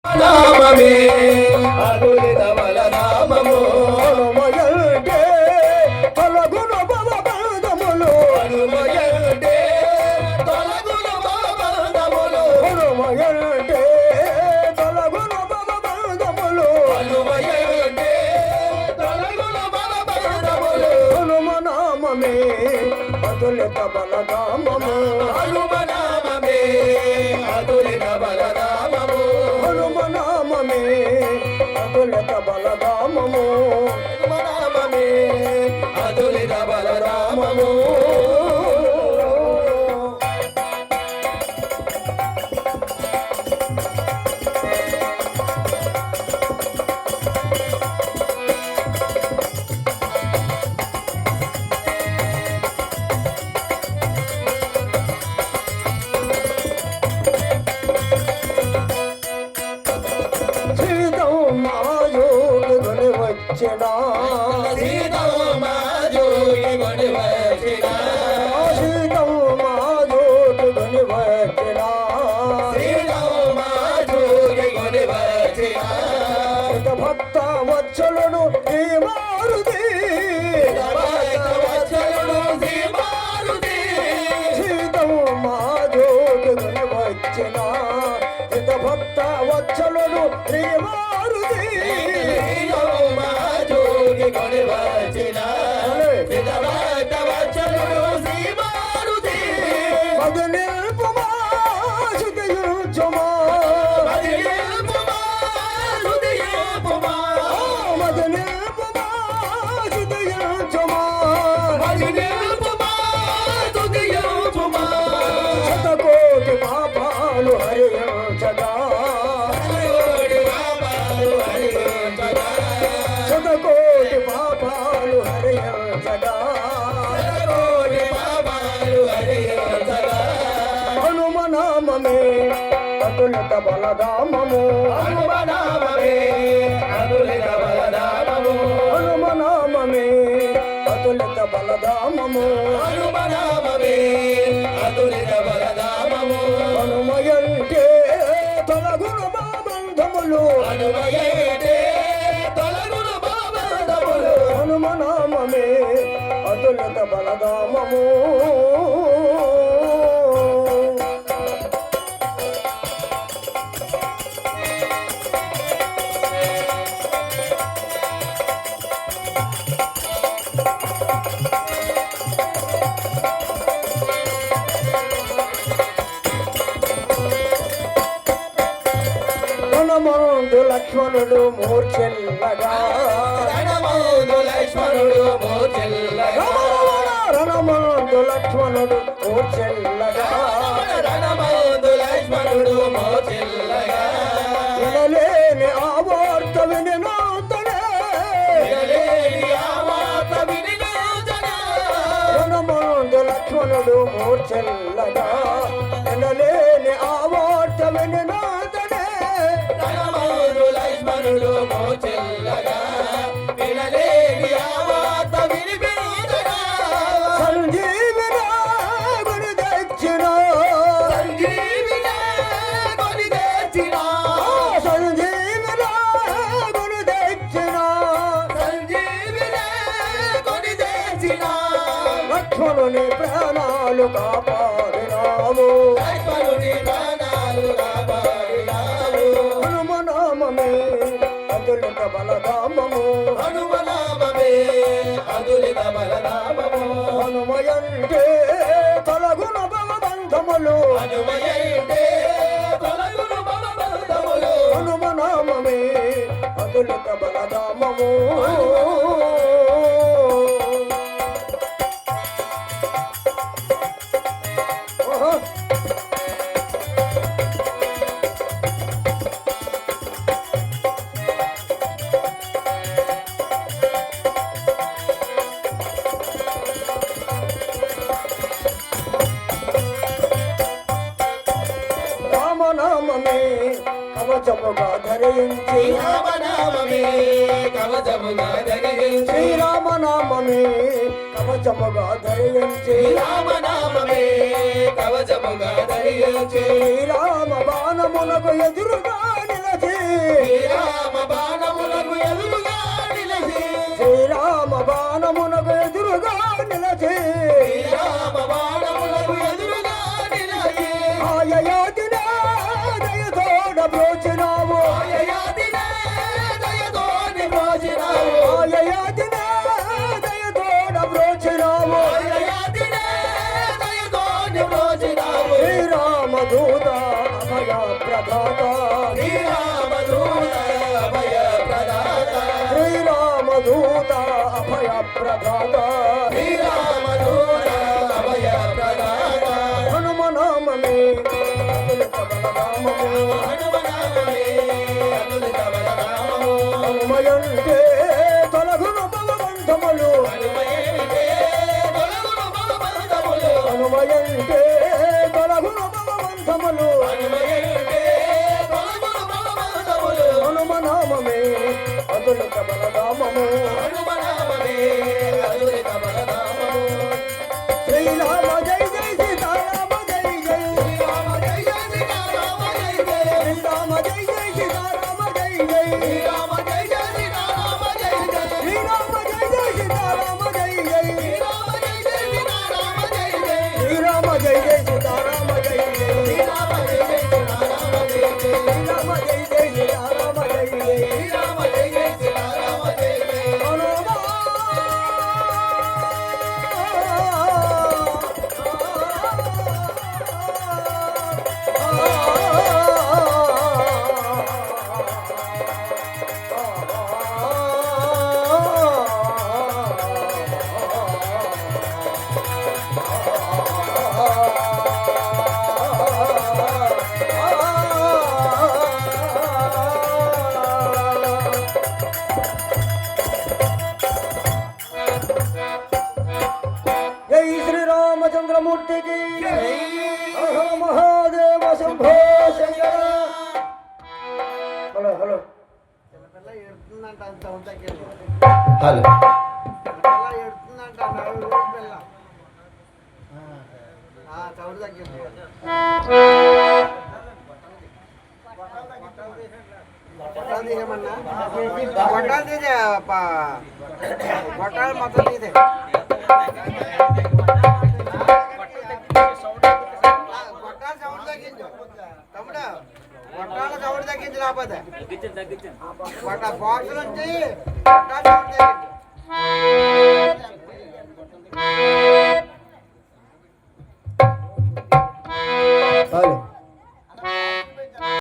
నామమే అదులిత బలనామము హనుమయంటే తొలగున భవబంధములు హనుమయంటే తొలగున భవబంధములు హనుమయంటే తొలగున భవబంధములు హనుమయంటే తొలగున భవబంధములు హనుమనామమే అదులిత బలనామము హనుమనామమే అదులిత బలనామము హనుమనామమే అదులిత బలరామము హనుమనామమే అదులిత బలరామము భక్త వచ్చలుడు ఈ మారుతి సీతం మా జోడుని వచ్చిన ఇత భక్త వచ్చలుడు ఈ మారుతి మది నిల్పుమా శుతియుచుమా శతకోటి పాపాలు హరించగా శతకోటి పాపాలు హరించగా హనుమనామమే అతులిత బలరామము హనుమనామమే అతులిత బలరామము హనుమనామమే అతులిత బలరామము హనుమనామమే అతులిత బలరామము హనుమయంటే తొలగున బాబంధములు హనుమయంటే తొలగున బాబంధములు హనుమనామమే అతులిత బలరామము రణమందు లక్ష్మణుడు మూర్ఛెల్లగా రణమందు లక్ష్మణుడు మూర్ఛెల్లగా రణమందు లక్ష్మణుడు మూర్ఛెల్లగా రణమందు లక్ష్మణుడు మూర్ఛెల్లగా వినలేని ఆ వార్త విని నాతనే వినలేని ఆ వార్త విని నాతనే రణమందు లక్ష్మణుడు మూర్ఛెల్లగా వినలేని ఆ వార్త విని నాతనే లక్ష్మణుడు మోచెల్లగా వినలేని ఆ వార్త వినిపించగా సంజీవినా గుడి తెచ్చిన సంజీవినా గుడి తెచ్చిన సంజీవినా గుడి తెచ్చిన సంజీవినా గుడి తెచ్చిన లక్ష్మణుని ప్రాణాలు కాపాడినాము లక్ష్మణుని ప్రాణాలు కాపాడినాము హనుమనామమే అతులిత బలరామము హనుమనామమే అతులిత బలరామము హనుమయంటే తొలగున భవబంధములు హనుమయంటే తొలగున భవబంధములు హనుమనామమే అతులిత బలరామము కవచముగా ధరించి రామనామమే కవచముగా ధరించి శ్రీరామనామమే కవచముగా ధరించి రామనామమే కవచముగా ధరించి శ్రీరామ బాణమునకు ఎదురుగా నిలచి రామ బాణములకు ఎదురుగా నిలచి శ్రీరామ బాణమునకు ఎదురుగా నిలచి రామ బాణములకు ఎదురుగా నిలచి ఆయయాదినే దయతోడ బ్రోచినావు ఆయయాదినే దయతోని భోజనావు ఆయయాదినే దయతోడ బ్రోచినావు ఆయయాదినే దయతోని భోజనావు శ్రీరామదూత అభయ ప్రదాత శ్రీరామదూత అభయ ప్రదాత శ్రీరామదూత అభయ ప్రదాత శ్రీరామదూత అభయ ప్రదాత హనుమనామమే అతులిత బలనామము హనుమనామమే అతులిత బలనామము హనుమయంటే తొలగును బలవంతములు హనుమయంటే తొలగును బలవంతములు హనుమయంటే తొలగును బలవంతములు హనుమయంటే తొలగును బలవంతములు హనుమనామమే అతులిత బలనామము హనుమనామమే అతులిత బలనామము శ్రీరామ జై జై సీతారామ జై జై శ్రీరామ జయ జయ సీతారామ జయ జయ శ్రీరామ జై జై సీతారామ జై జై శ్రీరామ జయ జయ సీతారామ జయ జయ శ్రీరామ జై జై సీతారామ జై జై శ్రీరామ జయ జయ సీతారామ జయ జయ శ్రీరామ జై జై సీతారామ జై జై శ్రీరామ జయ జయ సీతారామ జయ జయ శ్రీరామ జై జై సీతారామ జై జై శ్రీరామ జయ జయ సీతారామ జయ జయ హనుమా జై శ్రీరామచంద్రమూర్తికి హర హర మహాదేవ శంభో శంకర హలో హలో పిల్ల ఎడుతుందంట అంత ఉంటాకెళ్ళి హలో పిల్ల ఎడుతుందంట నలుగురు పిల్ల చౌడు తగ్గింది గొట్టాలు తీసేమన్నా గొట్టాలు తీసే గొట్టాలు మొత్తం తీసే గొట్టాలు సౌండ్ తగ్గించు తమ్ముడు గొట్టాల సౌండ్ తగ్గించు లేకపోతే గొట్ట బాక్స్ నుంచి గొట్టాలు సౌండ్ తగ్గించు